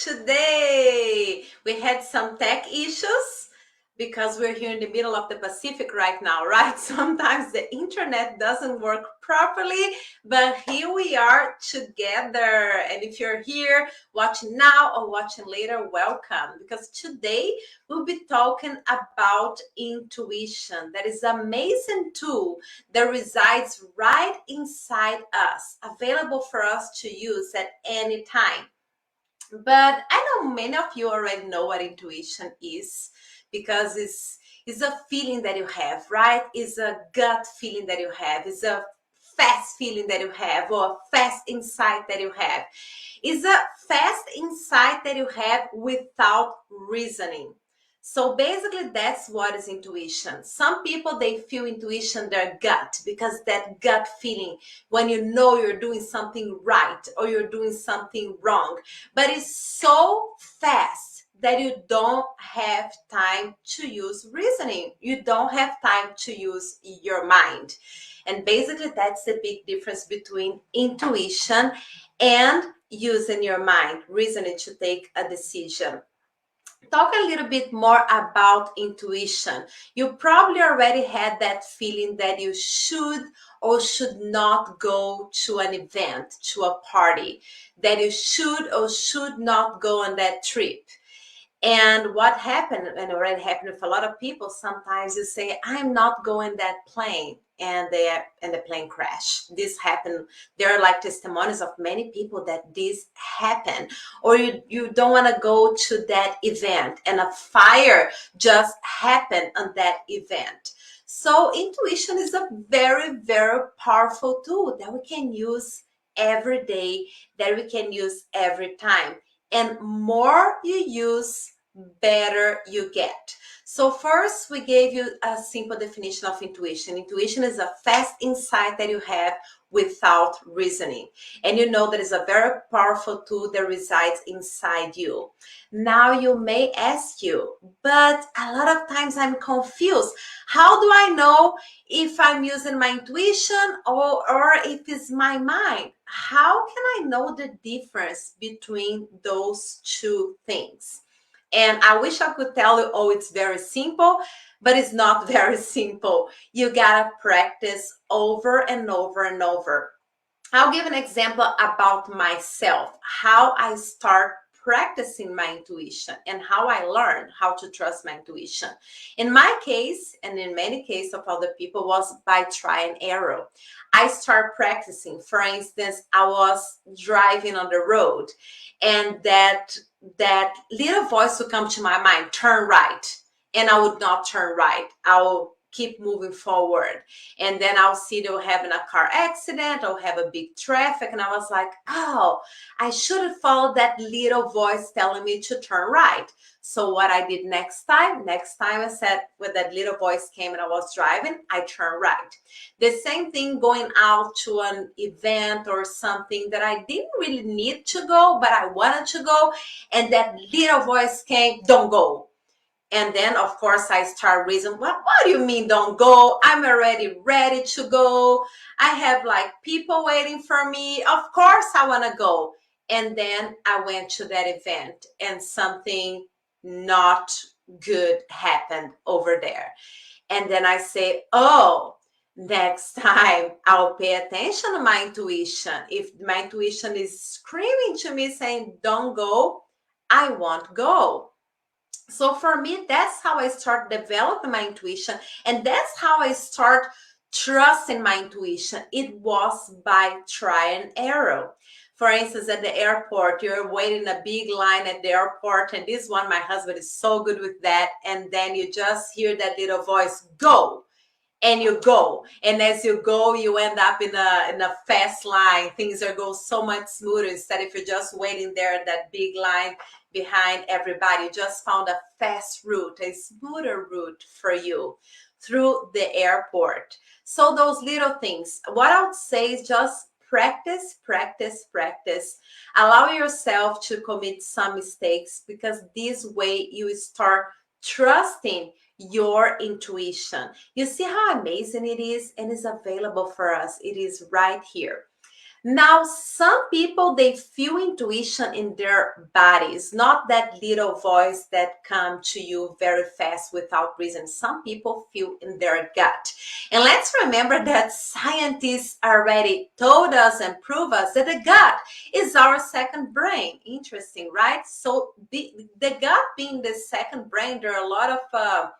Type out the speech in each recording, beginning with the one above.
today. We had some tech issues because we're here in the middle of the Pacific right now, right? Sometimes the internet doesn't work properly, but here we are together. And if you're here watching now or watching later, welcome, because today we'll be talking about intuition. That is an amazing tool that resides right inside us, available for us to use at any time. But I know many of you already know what intuition is, because it's a feeling that you have, right? It's a gut feeling that you have. It's a fast feeling that you have, or a fast insight that you have. It's a fast insight that you have without reasoning. So basically, that's what is intuition. Some people, they feel intuition their gut, because that gut feeling, when you know you're doing something right or you're doing something wrong, but it's so fast that you don't have time to use reasoning. You don't have time to use your mind. And basically, that's the big difference between intuition and using your mind, reasoning to take a decision. Talk a little bit more about intuition. You probably already had that feeling that you should or should not go to an event, to a party, that you should or should not go on that trip. And what happened, and already happened with a lot of people, sometimes you say, I'm not going that plane, and the plane crash. This happened. There are like testimonies of many people that this happened. Or you don't want to go to that event, and a fire just happened on that event. So intuition is a very, very powerful tool that we can use every day, that we can use every time. And more you use, better you get. So first, we gave you a simple definition of intuition. Intuition is a fast insight that you have without reasoning. And you know that is a very powerful tool that resides inside you. Now you may ask you, but a lot of times I'm confused. How do I know if I'm using my intuition or if it's my mind? How can I know the difference between those two things? And I wish I could tell you, oh, it's very simple, but it's not very simple. You gotta practice over and over and over. I'll give an example about myself, how I start practicing my intuition and how I learned how to trust my intuition. In my case, and in many cases of other people, was by try and error. I start practicing. For instance, I was driving on the road, and that little voice would come to my mind, turn right, and I would not turn right. I will keep moving forward, and then I'll see they'll having a car accident or have a big traffic, and I was like, oh, I should have followed that little voice telling me to turn right. So what I did next time I said, when that little voice came and I was driving, I turned right. The same thing going out to an event or something that I didn't really need to go, but I wanted to go, and that little voice came, don't go. And then, of course, I start reasoning, what do you mean don't go? I'm already ready to go. I have like people waiting for me. Of course I want to go. And then I went to that event, and something not good happened over there. And then I say, oh, next time I'll pay attention to my intuition. If my intuition is screaming to me saying, don't go, I won't go. So for me, that's how I start developing my intuition, and that's how I start trusting my intuition. It was by try and error. For instance, at the airport, you're waiting a big line at the airport, and this one, my husband is so good with that, and then you just hear that little voice, go. And you go, and as you go, you end up in a fast line. Things are going so much smoother, instead if you're just waiting there at that big line behind everybody. You just found a fast route, a smoother route for you through the airport. So those little things, what I would say is just practice, practice, practice. Allow yourself to commit some mistakes, because this way you start trusting your intuition. You see how amazing it is, and it's available for us. It is right here. Now, some people, they feel intuition in their bodies, not that little voice that come to you very fast without reason. Some people feel in their gut. And let's remember that scientists already told us and prove us that the gut is our second brain. Interesting, right? So the gut being the second brain, there are a lot of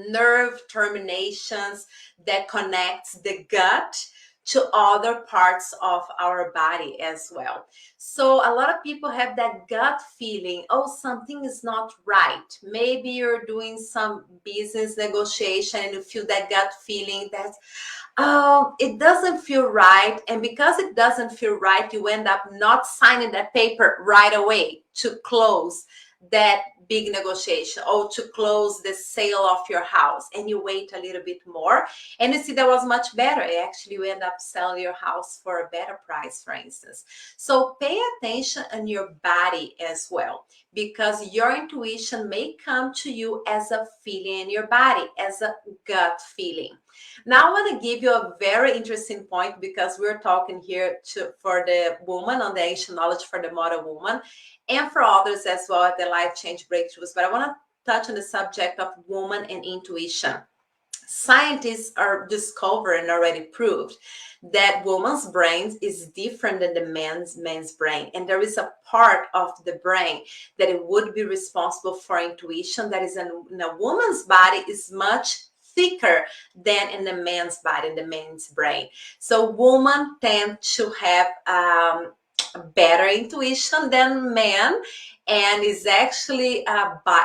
nerve terminations that connects the gut to other parts of our body as well. So a lot of people have that gut feeling, oh, something is not right. Maybe you're doing some business negotiation and you feel that gut feeling that, oh, it doesn't feel right. And because it doesn't feel right, you end up not signing that paper right away to close that big negotiation or to close the sale of your house, and you wait a little bit more and you see that was much better. Actually, you end up selling your house for a better price, for instance. So pay attention on your body as well, because your intuition may come to you as a feeling in your body, as a gut feeling. Now I want to give you a very interesting point, because we're talking here for the woman on the ancient knowledge for the modern woman, and for others as well at the life change breakthroughs. But I want to touch on the subject of woman and intuition. Scientists are discovered and already proved that woman's brain is different than the man's brain, and there is a part of the brain that it would be responsible for intuition that is in a woman's body is much thicker than in the man's body, in the man's brain. So women tend to have better intuition than men, and is actually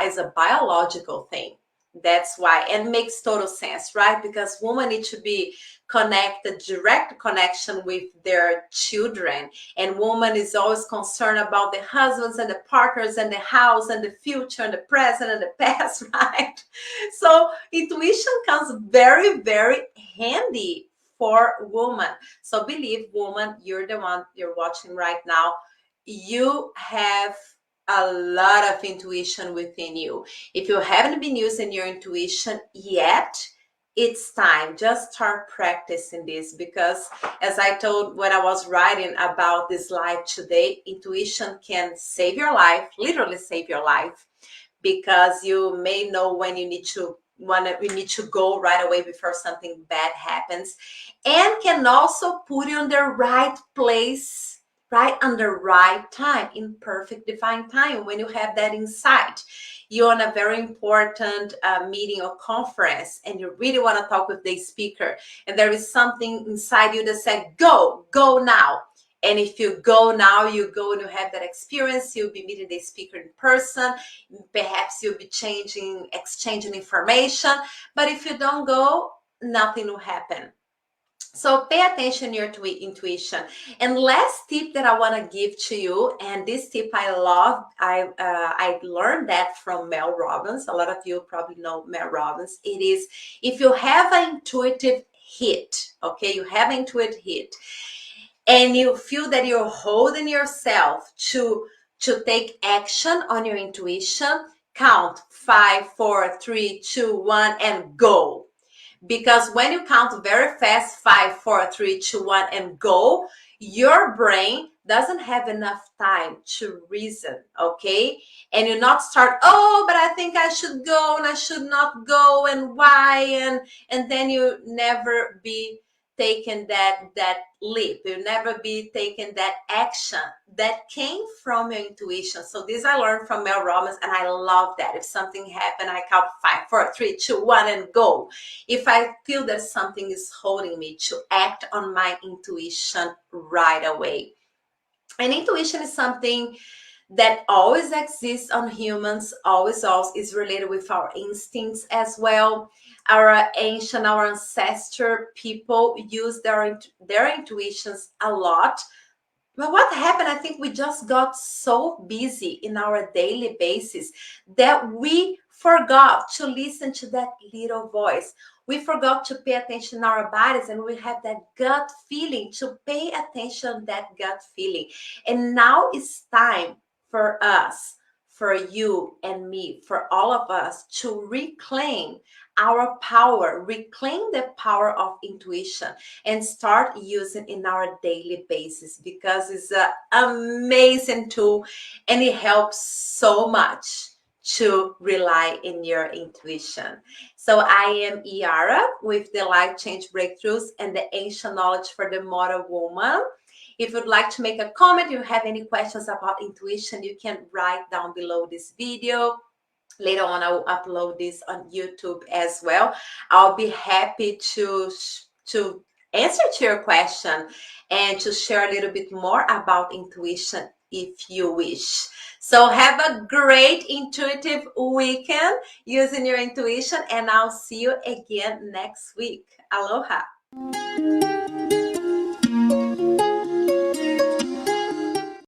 is a biological thing. That's why, and makes total sense, right? Because women need to be connected, direct connection with their children, and woman is always concerned about the husbands and the partners and the house and the future and the present and the past, right? So intuition comes very, very handy for woman. So believe, woman, you're the one you're watching right now, you have a lot of intuition within you. If you haven't been using your intuition yet, it's time. Just start practicing this, because as I told when I was writing about this live today, intuition can save your life, literally save your life, because you may know when you need to go right away before something bad happens, and can also put you in the right place, right on the right time, in perfect divine time. When you have that insight, you're on a very important meeting or conference, and you really want to talk with the speaker, and there is something inside you that said, go now. And if you go now, you go and you have that experience, you'll be meeting the speaker in person, perhaps you'll be exchanging information. But if you don't go, nothing will happen. So pay attention to your intuition. And last tip that I want to give to you, and this tip I love, I learned that from Mel Robbins. A lot of you probably know Mel Robbins. It is, if you have an intuitive hit, okay, you have an intuitive hit, and you feel that you're holding yourself to take action on your intuition, count 5, 4, 3, 2, 1, and go. Because when you count very fast, 5, 4, 3, 2, 1, and go, your brain doesn't have enough time to reason, okay? And you not start, oh, but I think I should go and I should not go, and why, and then you never be taking that leap. You'll never be taking that action that came from your intuition. So this I learned from Mel Robbins, and I love that. If something happened, I count 5, 4, 3, 2, 1, and go. If I feel that something is holding me to act on my intuition right away. And intuition is something that always exists on humans, always is related with our instincts as well. Our ancestor people use their intuitions a lot. But what happened, I think we just got so busy in our daily basis that we forgot to listen to that little voice. We forgot to pay attention to our bodies, and we have that gut feeling, to pay attention to that gut feeling. And now it's time for us, for you and me, for all of us to reclaim our power, reclaim the power of intuition, and start using in our daily basis, because it's an amazing tool and it helps so much to rely in your intuition. So I am Iara with the Life Change Breakthroughs and the Ancient Knowledge for the Modern Woman. If you'd like to make a comment, you have any questions about intuition, you can write down below this video. Later on, I will upload this on YouTube as well. I'll be happy to answer to your question and to share a little bit more about intuition if you wish. So have a great intuitive weekend using your intuition, and I'll see you again next week. Aloha.